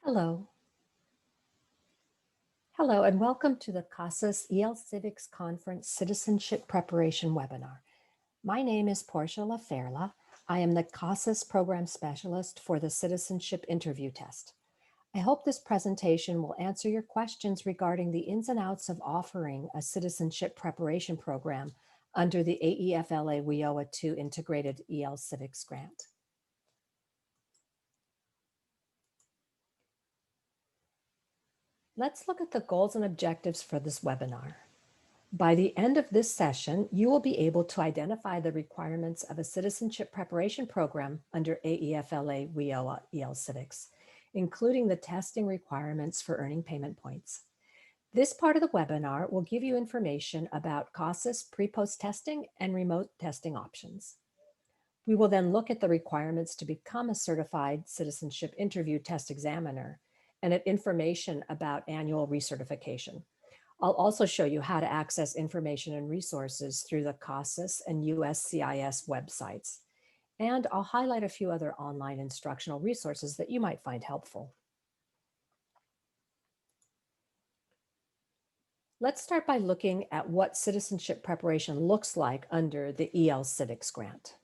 Hello. Hello, and welcome to the CASAS Civics Conference Citizenship Preparation webinar. My name is Portia LaFerla. I am the CASAS Program Specialist for the Citizenship Interview Test. I hope this presentation will answer your questions regarding the ins and outs of offering a citizenship preparation program under the AEFLA WIOA 2 Integrated EL Civics Grant. Let's look at the goals and objectives for this webinar. By the end of this session, you will be able to identify the requirements of a citizenship preparation program under AEFLA WIOA EL Civics, including the testing requirements for earning payment points. This part of the webinar will give you information about CASAS pre-post testing and remote testing options. We will then look at the requirements to become a certified citizenship interview test examiner and at information about annual recertification. I'll also show you how to access information and resources through the CASAS and USCIS websites. And I'll highlight a few other online instructional resources that you might find helpful. Let's start by looking at what citizenship preparation looks like under the EL Civics Grant.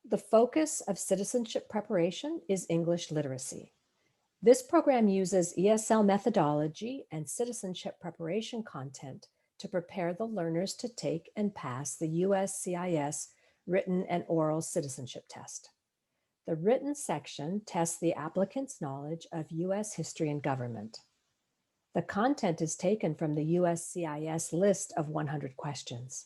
The focus of citizenship preparation is English literacy. This program uses ESL methodology and citizenship preparation content to prepare the learners to take and pass the USCIS written and oral citizenship test. The written section tests the applicant's knowledge of U.S. history and government. The content is taken from the USCIS list of 100 questions.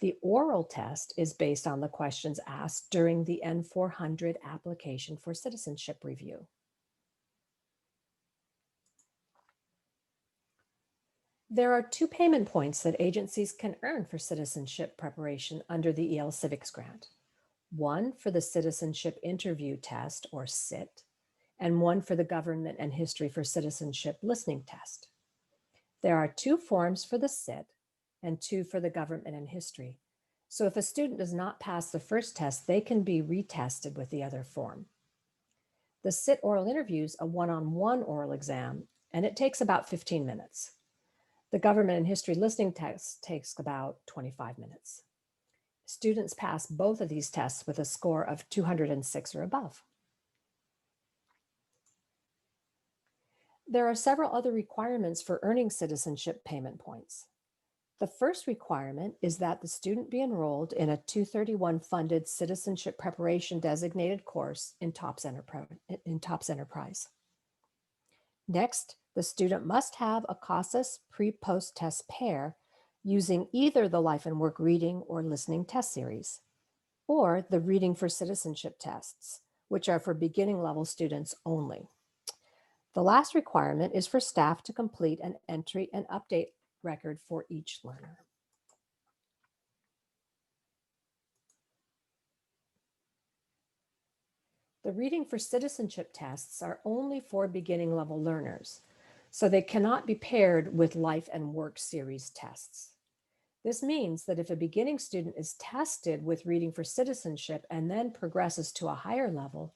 The oral test is based on the questions asked during the N400 application for citizenship review. There are 2 payment points that agencies can earn for citizenship preparation under the EL Civics Grant. One for the Citizenship Interview Test, or CIT, and one for the Government and History for Citizenship Listening Test. There are 2 forms for the CIT and 2 for the Government and History. So if a student does not pass the first test, they can be retested with the other form. The CIT oral interview is a one-on-one oral exam, and it takes about 15 minutes. The Government and History listening test takes about 25 minutes. Students pass both of these tests with a score of 206 or above. There are several other requirements for earning citizenship payment points. The first requirement is that the student be enrolled in a 231 funded citizenship preparation designated course in TOPS Enterprise. Next, the student must have a CASAS pre-post test pair using either the Life and Work reading or listening test series, or the Reading for Citizenship tests, which are for beginning level students only. The last requirement is for staff to complete an entry and update record for each learner. The Reading for Citizenship tests are only for beginning level learners, so they cannot be paired with Life and Work series tests. This means that if a beginning student is tested with Reading for Citizenship and then progresses to a higher level,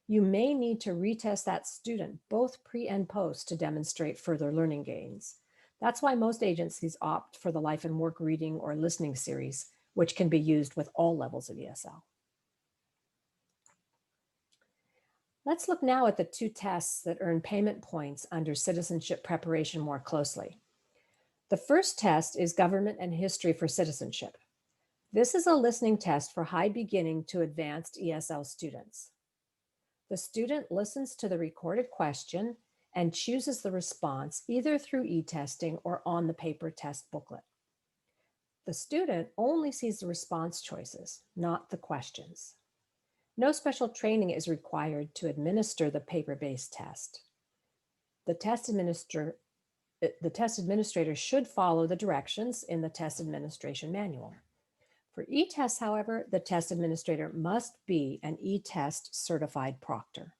you may need to retest that student both pre and post to demonstrate further learning gains. That's why most agencies opt for the Life and Work reading or listening series, which can be used with all levels of ESL. Let's look now at the 2 tests that earn payment points under citizenship preparation more closely. The first test is Government and History for Citizenship. This is a listening test for high beginning to advanced ESL students. The student listens to the recorded question and chooses the response either through e-testing or on the paper test booklet. The student only sees the response choices, not the questions. No special training is required to administer the paper-based test. The test administrator should follow the directions in the test administration manual. For e-tests, however, the test administrator must be an e-test certified proctor.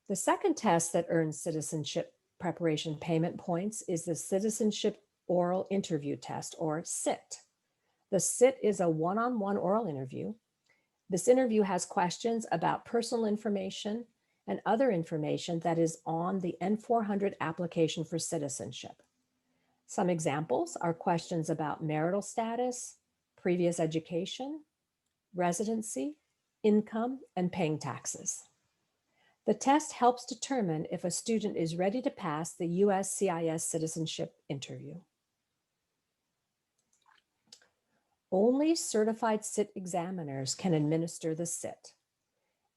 The second test that earns citizenship preparation payment points is the Citizenship Oral Interview Test, or CIT. The CIT is a one-on-one oral interview. This interview has questions about personal information and other information that is on the N400 application for citizenship. Some examples are questions about marital status, previous education, residency, income, and paying taxes. The test helps determine if a student is ready to pass the USCIS citizenship interview. Only certified CIT examiners can administer the CIT.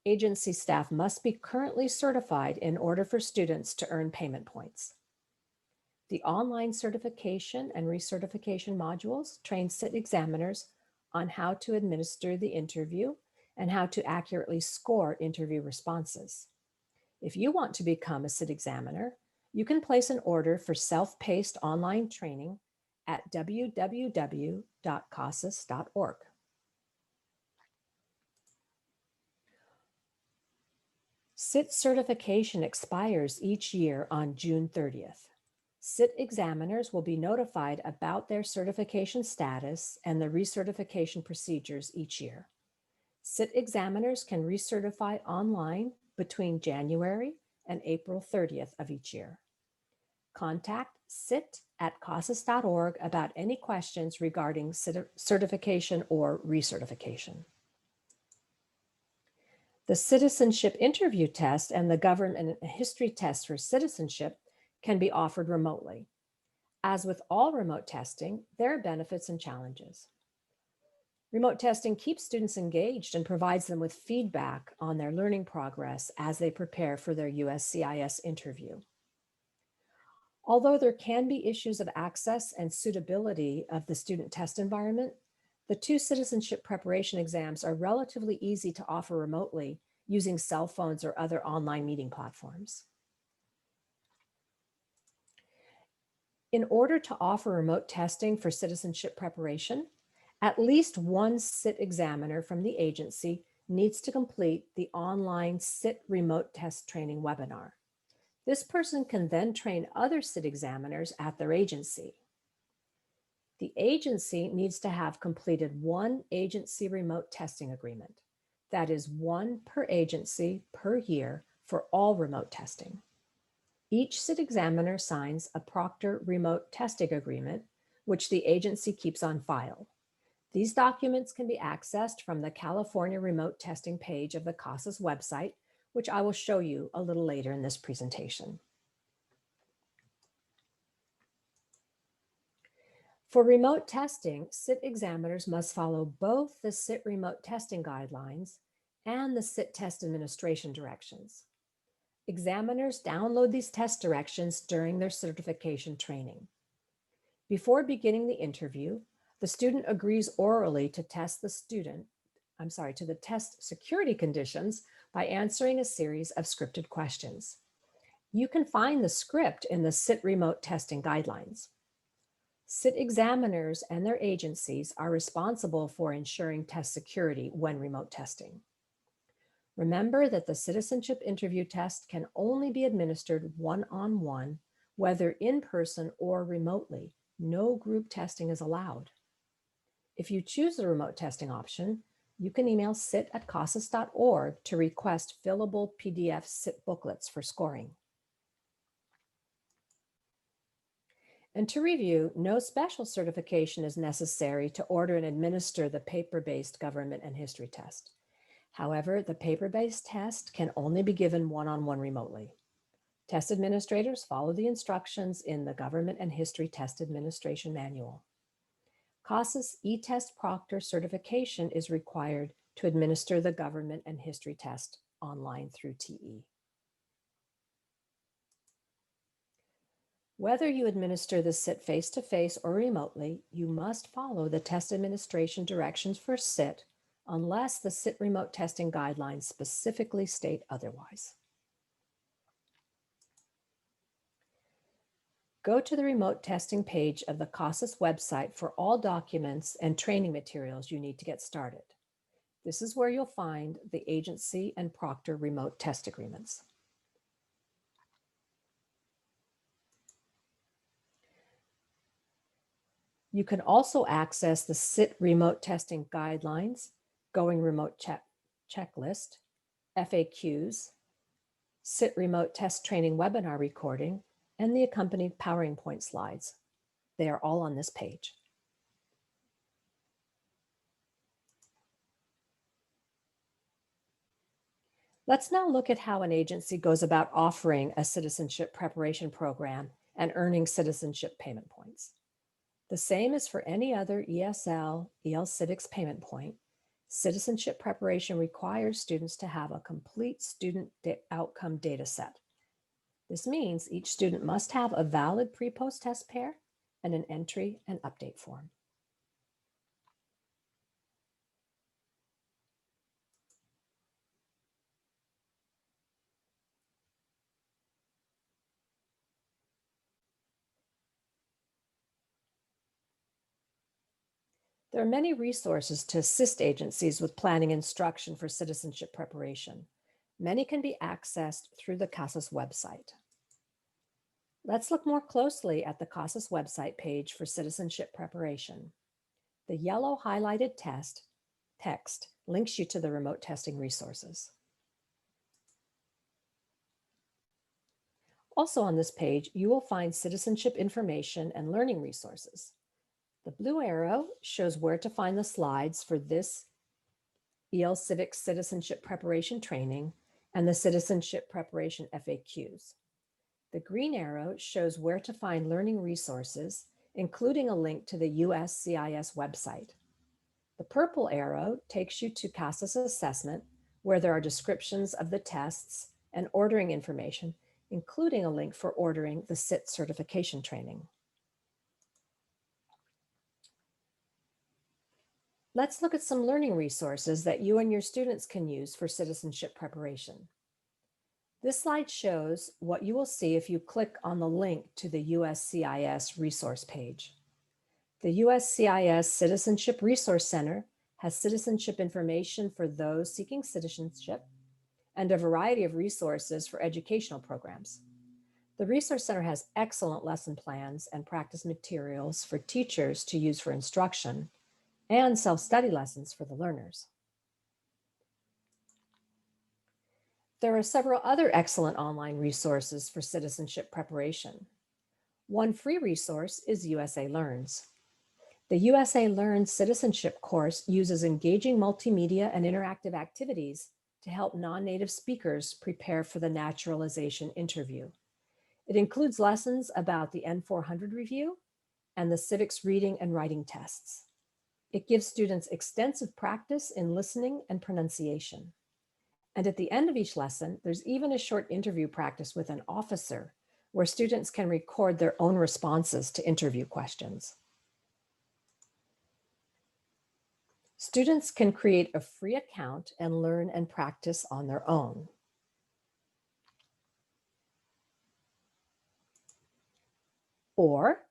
Agency staff must be currently certified in order for students to earn payment points. The online certification and recertification modules train CIT examiners on how to administer the interview and how to accurately score interview responses. If you want to become a CIT examiner, you can place an order for self-paced online training at www.casas.org. CIT certification expires each year on June 30th. CIT examiners will be notified about their certification status and the recertification procedures each year. CIT examiners can recertify online between January and April 30th of each year. Contact cit@casas.org about any questions regarding certification or recertification. The citizenship interview test and the government and history test for citizenship can be offered remotely. As with all remote testing, there are benefits and challenges. Remote testing keeps students engaged and provides them with feedback on their learning progress as they prepare for their USCIS interview. Although there can be issues of access and suitability of the student test environment, the two citizenship preparation exams are relatively easy to offer remotely using cell phones or other online meeting platforms. In order to offer remote testing for citizenship preparation, at least one CIT examiner from the agency needs to complete the online CIT remote test training webinar. This person can then train other CIT examiners at their agency. The agency needs to have completed one agency remote testing agreement. That is one per agency per year for all remote testing. Each CIT examiner signs a proctor remote testing agreement, which the agency keeps on file. These documents can be accessed from the California remote testing page of the CASAS website, which I will show you a little later in this presentation. For remote testing, CIT examiners must follow both the CIT remote testing guidelines and the CIT test administration directions. Examiners download these test directions during their certification training. Before beginning the interview, the student agrees orally to test the test security conditions by answering a series of scripted questions. You can find the script in the CIT remote testing guidelines. CIT examiners and their agencies are responsible for ensuring test security when remote testing. Remember that the citizenship interview test can only be administered one-on-one, whether in person or remotely. No group testing is allowed. If you choose the remote testing option, you can email cit@casas.org to request fillable PDF CIT booklets for scoring. And to review, no special certification is necessary to order and administer the paper-based government and history test. However, the paper-based test can only be given one-on-one remotely. Test administrators follow the instructions in the Government and History Test Administration Manual. CASAS e-test proctor certification is required to administer the government and history test online through TE. Whether you administer the CIT face-to-face or remotely, you must follow the test administration directions for CIT unless the CIT remote testing guidelines specifically state otherwise. Go to the remote testing page of the CASAS website for all documents and training materials you need to get started. This is where you'll find the agency and proctor remote test agreements. You can also access the CIT remote testing guidelines, going remote checklist, FAQs, SIT remote test training webinar recording, and the accompanied PowerPoint slides. They are all on this page. Let's now look at how an agency goes about offering a citizenship preparation program and earning citizenship payment points. The same as for any other EL Civics payment point, citizenship preparation requires students to have a complete student outcome data set. This means each student must have a valid pre-post test pair and an entry and update form. There are many resources to assist agencies with planning instruction for citizenship preparation. Many can be accessed through the CASAS website. Let's look more closely at the CASAS website page for citizenship preparation. The yellow highlighted text links you to the remote testing resources. Also on this page, you will find citizenship information and learning resources. The blue arrow shows where to find the slides for this EL Civics Citizenship Preparation training and the Citizenship Preparation FAQs. The green arrow shows where to find learning resources, including a link to the USCIS website. The purple arrow takes you to CASAS assessment, where there are descriptions of the tests and ordering information, including a link for ordering the CIT certification training. Let's look at some learning resources that you and your students can use for citizenship preparation. This slide shows what you will see if you click on the link to the USCIS resource page. The USCIS Citizenship Resource Center has citizenship information for those seeking citizenship and a variety of resources for educational programs. The Resource Center has excellent lesson plans and practice materials for teachers to use for instruction and self-study lessons for the learners. There are several other excellent online resources for citizenship preparation. One free resource is USALearns. The USALearns citizenship course uses engaging multimedia and interactive activities to help non-native speakers prepare for the naturalization interview. It includes lessons about the N400 review and the Civics reading and writing tests. It gives students extensive practice in listening and pronunciation. And at the end of each lesson, there's even a short interview practice with an officer where students can record their own responses to interview questions. Students can create a free account and learn and practice on their own. Or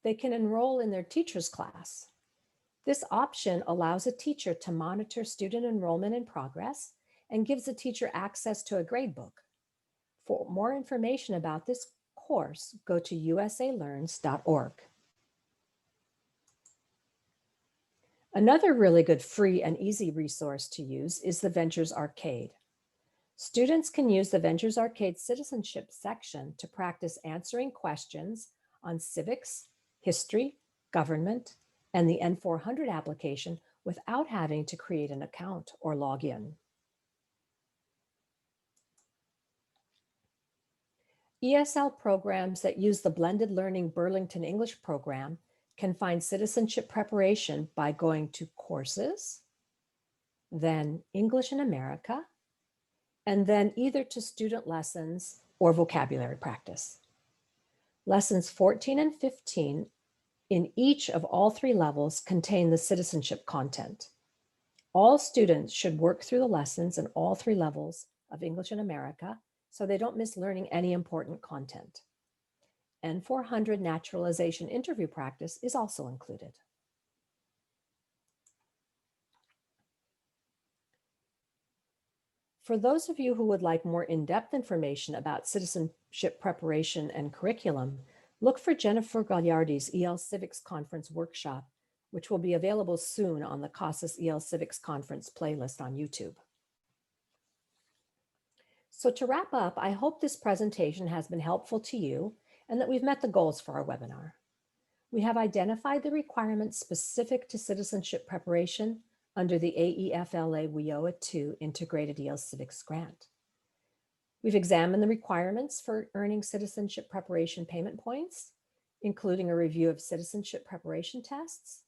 they can enroll in their teacher's class. This option allows a teacher to monitor student enrollment and progress and gives the teacher access to a gradebook. For more information about this course, go to usalearns.org. Another really good free and easy resource to use is the Ventures Arcade. Students can use the Ventures Arcade citizenship section to practice answering questions on civics, history, government, and the N400 application without having to create an account or log in. ESL programs that use the blended learning Burlington English program can find citizenship preparation by going to Courses, then English in America, and then either to Student Lessons or Vocabulary Practice. Lessons 14 and 15 in each of all three levels contain the citizenship content. All students should work through the lessons in all three levels of English in America so they don't miss learning any important content. N400 naturalization interview practice is also included. For those of you who would like more in-depth information about citizenship preparation and curriculum, look for Jennifer Gagliardi's EL Civics Conference workshop, which will be available soon on the CASAS EL Civics Conference playlist on YouTube. So to wrap up, I hope this presentation has been helpful to you and that we've met the goals for our webinar. We have identified the requirements specific to citizenship preparation under the AEFLA WIOA 2 Integrated EL Civics Grant. We've examined the requirements for earning citizenship preparation payment points, including a review of citizenship preparation tests,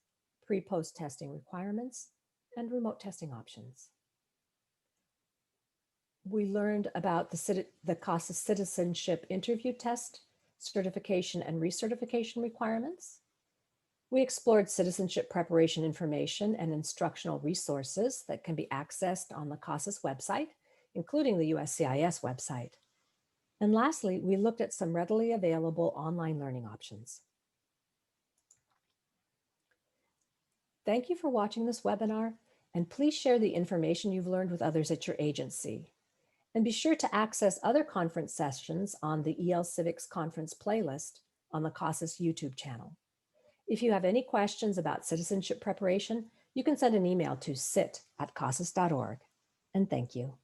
pre-post testing requirements, and remote testing options. We learned about the CASAS citizenship interview test, certification and recertification requirements. We explored citizenship preparation information and instructional resources that can be accessed on the CASAS website, including the USCIS website. And lastly, we looked at some readily available online learning options. Thank you for watching this webinar, and please share the information you've learned with others at your agency. And be sure to access other conference sessions on the EL Civics Conference playlist on the CASAS YouTube channel. If you have any questions about citizenship preparation, you can send an email to cit@casas.org. And thank you.